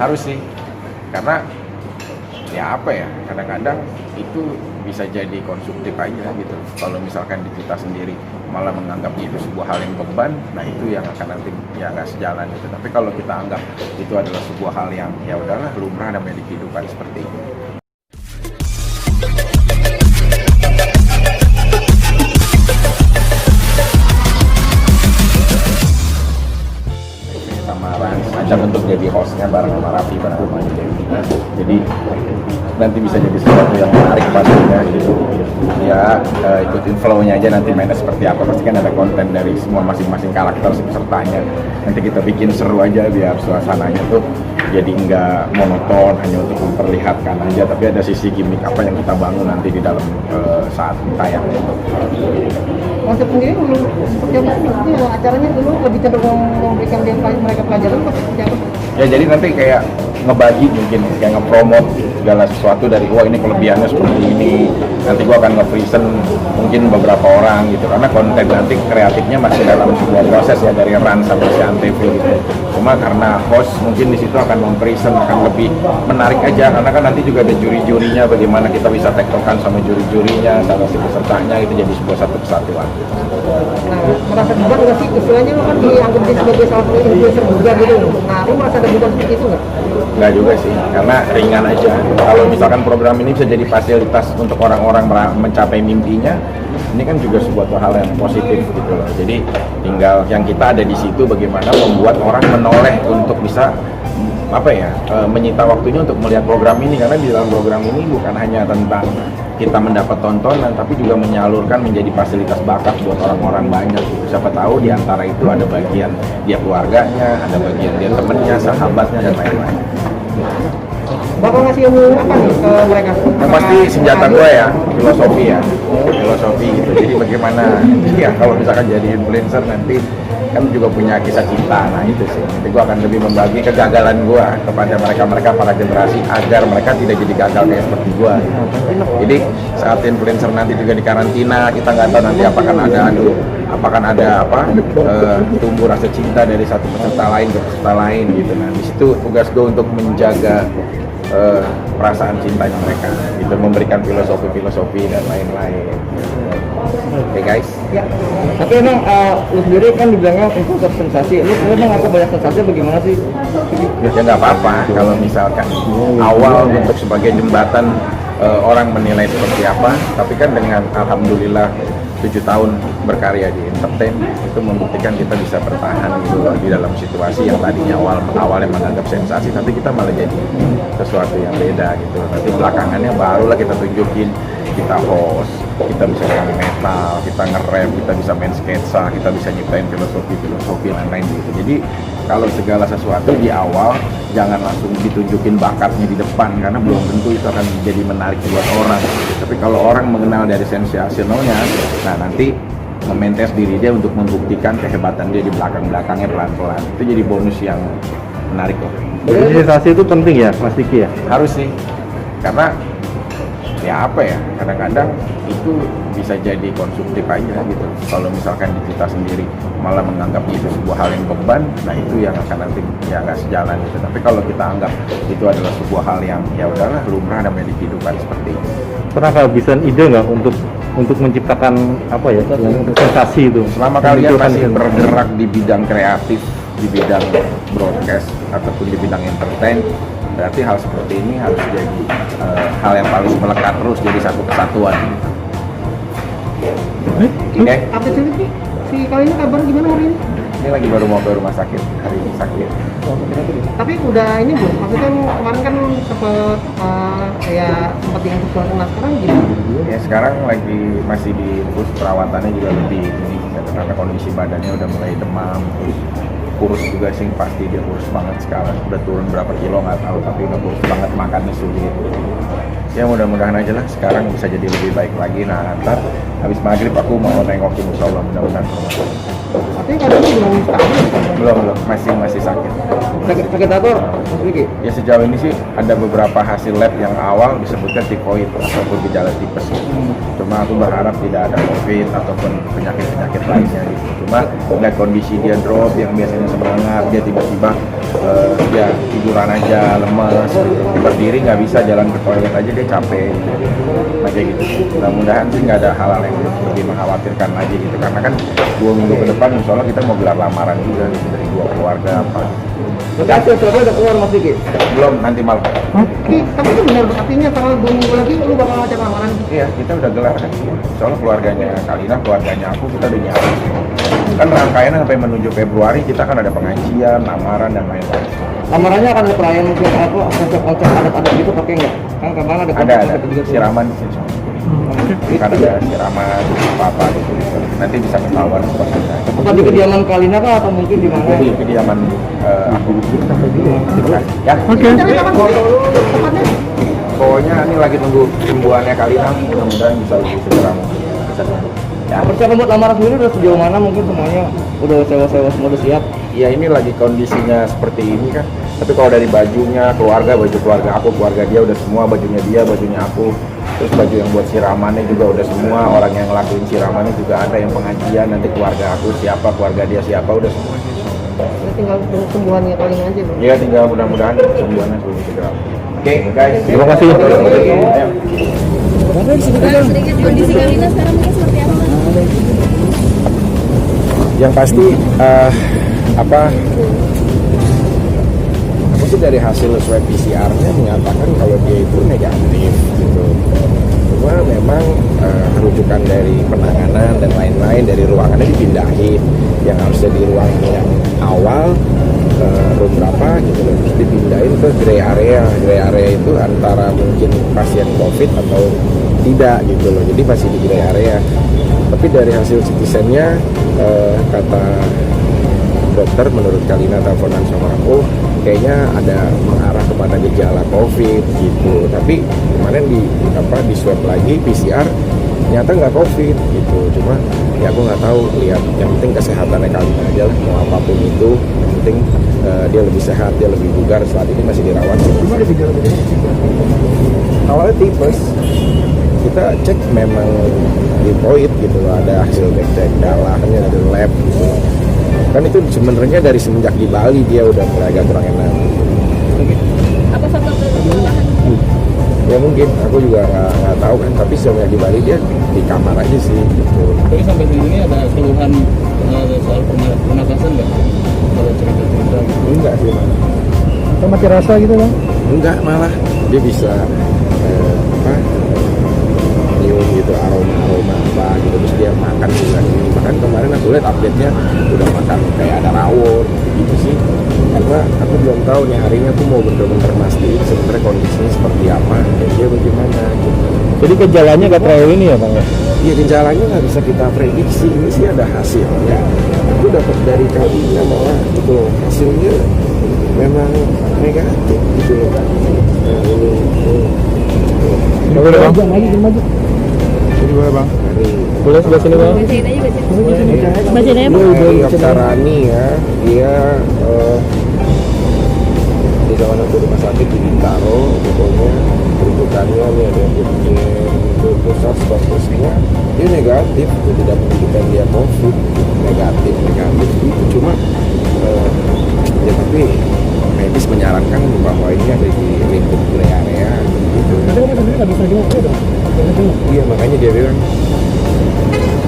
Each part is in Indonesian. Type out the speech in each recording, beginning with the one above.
Harus sih, karena ya apa ya, kadang-kadang itu bisa jadi konsumtif aja gitu. Kalau misalkan di kita sendiri malah menganggap itu sebuah hal yang beban, nah itu yang akan nanti ya nggak sejalan gitu. Tapi kalau kita anggap itu adalah sebuah hal yang ya udahlah lumrah namanya di kehidupan seperti itu. Sama Rans ajak untuk jadi hostnya bareng sama Raffi, bareng sama Dewi. Jadi nanti bisa jadi sesuatu yang menarik pastinya gitu. Ya ikutin flow-nya aja, nanti mainnya seperti apa, pasti kan ada konten dari semua masing-masing karakter pesertanya. Nanti kita bikin seru aja biar suasananya tuh jadi nggak monoton hanya untuk memperlihatkan aja, tapi ada sisi gimmick apa yang kita bangun nanti di dalam saat tayang itu. Konsep sendiri seperti apa sih? Acaranya dulu lebih cenderung memberikan mereka pelajaran atau seperti apa? Ya jadi nanti kayak ngebagi, mungkin kayak ngepromot segala sesuatu dari wah ini kelebihannya seperti ini, nanti gua akan nge-present mungkin beberapa orang gitu, karena konten nanti kreatifnya masih dalam sebuah proses ya, dari Run sampai si Antv gitu. Cuma karena host mungkin di situ akan mempresent, akan lebih menarik aja, karena kan nanti juga ada juri-jurinya, bagaimana kita bisa tektokan sama juri-jurinya, sama si pesertanya, itu jadi sebuah satu kesatuan. Nah, merasa beban nggak sih? Istilahnya lo kan dianggap sebagai salah satu influencer juga gitu. Nah, lo merasa ada beban seperti itu nggak? Nggak juga sih, karena ringan aja. Kalau misalkan program ini bisa jadi fasilitas untuk orang-orang mencapai mimpinya, ini kan juga sebuah hal yang positif gitu loh. Jadi tinggal yang kita ada di situ bagaimana membuat orang menoleh untuk bisa menyita waktunya untuk melihat program ini, karena di dalam program ini bukan hanya tentang kita mendapat tontonan, tapi juga menyalurkan menjadi fasilitas bakat buat orang-orang banyak. Siapa tahu di antara itu ada bagian dia keluarganya, ada bagian dia temennya, sahabatnya, dan lain-lain. Bakal ngasih ilmu apa nih ke mereka? Yang pasti senjata gue ya, filosofi gitu. Jadi bagaimana ya kalau misalkan jadi influencer nanti kan juga punya kisah cinta, nah itu sih. Nanti gue akan lebih membagi kegagalan gue kepada mereka para generasi agar mereka tidak jadi gagal kayak seperti gue. Jadi saat influencer nanti juga di karantina, kita nggak tahu nanti apakah ada tumbuh rasa cinta dari satu peserta lain ke peserta lain gitu. Nah di situ tugas gue untuk menjaga perasaan cintanya mereka, gitu, memberikan filosofi dan lain-lain. Oke guys. Ya. Tapi emang lu sendiri kan dibilangnya influencer sensasi. Lu emang aku banyak sensasi bagaimana sih? Ya nggak apa-apa kalau misalkan awal untuk sebagai jembatan orang menilai seperti apa, tapi kan dengan alhamdulillah 7 tahun berkarya di entertain itu membuktikan kita bisa bertahan gitu loh, di dalam situasi yang tadinya awalnya menganggap sensasi, tapi kita malah jadi sesuatu yang beda gitu. Nanti belakangannya barulah kita tunjukin kita host, kita bisa main metal, kita nge-rap, kita bisa main sketsa, kita bisa nyiptain filosofi lain-lain gitu. Jadi kalau segala sesuatu di awal jangan langsung ditunjukin bakatnya di depan, karena belum tentu itu akan jadi menarik buat orang. Tapi kalau orang mengenal dari sensasionalnya, nah nanti mementes diri dia untuk membuktikan kehebatan dia di belakangnya pelan-pelan. Itu jadi bonus yang menarik loh. Jadi sensasi itu penting ya, Mas Diki ya? Harus sih, karena ya apa ya, kadang-kadang itu bisa jadi konsumtif aja gitu. Kalau misalkan di kita sendiri malah menganggap itu sebuah hal yang beban, nah itu yang akan nanti ya nggak sejalan gitu. Tapi kalau kita anggap itu adalah sebuah hal yang ya udahlah lumrah namanya di kehidupan seperti itu. Pernah kehabisan ide nggak untuk menciptakan apa ya, sensasi itu? Selama kalian masih bergerak di bidang kreatif, di bidang broadcast ataupun di bidang entertain, berarti hal seperti ini harus jadi hal yang paling melekat terus, jadi satu kesatuan. Oke. Update sedikit nih, si kali ini kabar gimana hari ini? Ini lagi baru mau ke rumah sakit, hari ini sakit. Tapi udah ini belum, maksudnya kemarin kan sempat dengan nah sekarang gimana? Ya sekarang masih di terus perawatannya juga lebih ini, karena kondisi badannya udah mulai demam, terus kurus juga sih, pasti dia kurus banget sekarang, udah turun berapa kilo nggak tahu, tapi udah kurus banget, makannya sulit. Ya mudah-mudahan aja lah sekarang bisa jadi lebih baik lagi. Nah ntar habis maghrib aku mau nengokin, insya Allah mudah-mudahan. Tapi kadang belum stabil. belum masih sakit. Sakit apa Mas Vicky? Ya sejauh ini sih ada beberapa hasil lab yang awal disebutkan tifoid ataupun gejala tipes. Cuma aku berharap tidak ada COVID ataupun penyakit lainnya gitu. Cuma ngeliat kondisi dia drop yang biasanya semangat, dia tiba-tiba dia tiduran aja, lemes, berdiri nggak bisa, jalan ke toilet aja dia capek gitu. Nah kayak gitu. Mudah-mudahan sih nggak ada hal-hal yang lebih mengkhawatirkan lagi gitu. Karena kan 2 minggu ke depan insya Allah kita mau gelar lamaran juga gitu, dari 2 keluarga apa. Berarti hasil swabnya udah keluar Mas Vicky? Belum, nanti malam. Tapi itu benar artinya tanggal 2 minggu lagi lu bakal ngajak lamaran? Iya, kita udah gelar kan. Insya Allah keluarganya Kalina, keluarganya aku, kita udah nyiapin. Kan rangkaian sampai menuju Februari kita kan ada pengajian, lamaran dan lain-lain. Lamarannya akan ada perayaan mungkin apa konsep adat-adat gitu pakai nggak? Kan kemarin ada Ada siraman di sini. Kan ada siraman apa gitu. Nanti bisa ketahuan seperti itu. Apa di kediaman Kalina kah atau mungkin di mana? Di kediaman aku sampai dulu. Ya. Oke. Pokoknya ini lagi tunggu sembuhannya Kalina, mudah-mudahan bisa lebih segera mungkin. Ya. Persiapan buat lamaran sendiri udah sejauh mana? Mungkin semuanya udah sewa-sewa semua udah siap. Ya ini lagi kondisinya seperti ini kan. Tapi kalau dari bajunya, baju keluarga aku, keluarga dia udah semua, bajunya dia, bajunya aku. Terus baju yang buat siramannya juga udah semua, orang yang ngelakuin siramannya juga ada, yang pengajian, nanti keluarga aku siapa, keluarga dia siapa, udah semua. Ini tinggal tunggu sembuhannya Kalina aja bro. Ya tinggal mudah-mudahan sembuhannya lebih segera. Oke, guys. Terima kasih. Ayo. Sedikit kondisi Kalina sekarang mungkin seperti apa? Yang pasti aku sih dari hasil swab PCR-nya menyatakan kalau dia itu negatif gitu. Cuma memang rujukan dari penanganan dan lain-lain dari ruangannya dipindahin, yang harusnya di ruang yang awal room berapa gitu loh, terus dipindahin ke gray area. Gray area itu antara mungkin pasien COVID atau tidak gitu loh, jadi masih di gray area. Tapi dari hasil CT scan-nya kata dokter, menurut Kalina teleponan sama aku, kayaknya ada mengarah kepada gejala COVID gitu. Tapi kemarin di swab lagi PCR ternyata nggak COVID gitu. Cuma ya aku nggak tahu, lihat yang penting kesehatannya Kalina aja lah, mau apapun itu yang penting dia lebih sehat, dia lebih bugar, saat ini masih dirawat. Cuma ada gejala Awalnya tipes, kita cek memang tifoid gitu loh, ada hasil cek darahnya, ada lab gitu. Kan itu sebenarnya dari semenjak di Bali dia udah mulai agak kurang enak. Apa faktor kelelahan? Ya mungkin, aku juga nggak tahu kan, tapi semenjak di Bali dia di kamar aja sih gitu. Tapi sampai sini ada keluhan soal pernafasan nggak? Kalau cerita-cerita gitu. Enggak sih malah. Atau mati rasa gitu bang? Enggak, malah dia bisa nyium gitu, aroma apa gitu. Terus dia makan juga ini. Makan kemarin aku lihat update-nya udah makan kayak ada rawon gitu sih. Karena aku belum tahu nih, hari ini aku mau bener-bener mastiin sebenarnya kondisinya seperti apa dan dia bagaimana gitu. Jadi gejalanya nggak terlalu ini ya Bang? Iya, gejalanya nggak bisa kita prediksi. Ini sih ada hasilnya. Aku dapat dari Kalina malah gitu loh, hasilnya memang negatif gitu loh. Boleh Bang? Maju. Jadi boleh Bang? Boleh sebelah sini Bang? Bacain aja, bacain aja. Sarani ya, dia di zaman aku rumah sakit di Bintaro, pokoknya rujukannya nih ada yang pusat statusnya dia negatif, itu tidak menunjukkan dia COVID, negatif itu. Cuma ya tapi medis menyarankan bahwa ini ada di lingkup gray area gitu. Nggak bisa jauh dong. Iya, makanya dia bilang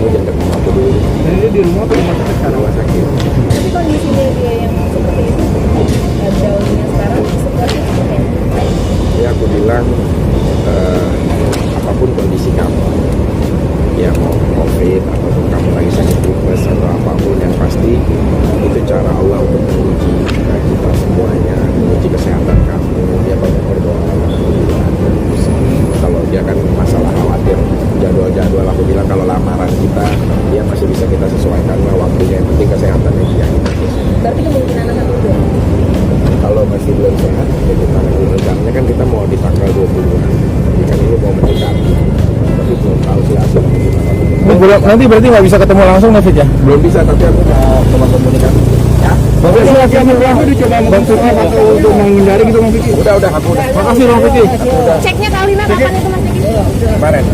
kamu jangan ketemu aku dulu. Jadi dia di rumah atau di rumah sakit sekarang? Rumah sakit. Tapi kondisinya dia yang seperti itu, daunnya sekarang seperti apa? Ya aku bilang apapun kondisi kamu, ya mau COVID ataupun kamu lagi sakit tipes atau apapun, yang pasti itu cara Allah untuk menguji kita semuanya, menguji kesehatan kamu. Dia banyak berdoa, kalau dia kan masalah khawatir jadwal aku bilang kalau lamaran kita dia masih bisa kita sesuaikan lah waktunya, yang penting kesehatannya dia. Berarti kemungkinan anak itu Kalau masih belum sehat ya kita rencananya kan kita mau di tanggal 20-an, jadi kan ini mau mendekati, tapi belum tahu sih hasilnya gimana. Nanti berarti nggak bisa ketemu langsung David ya? Belum bisa, tapi aku mau coba komunikasi ya. Bang Vicky, Bang Vicky atau untuk menghindari gitu Bang Vicky. Udah aku udah. Makasih Bang Vicky. Ceknya Kalina kapan itu Mas Diki? Kemarin.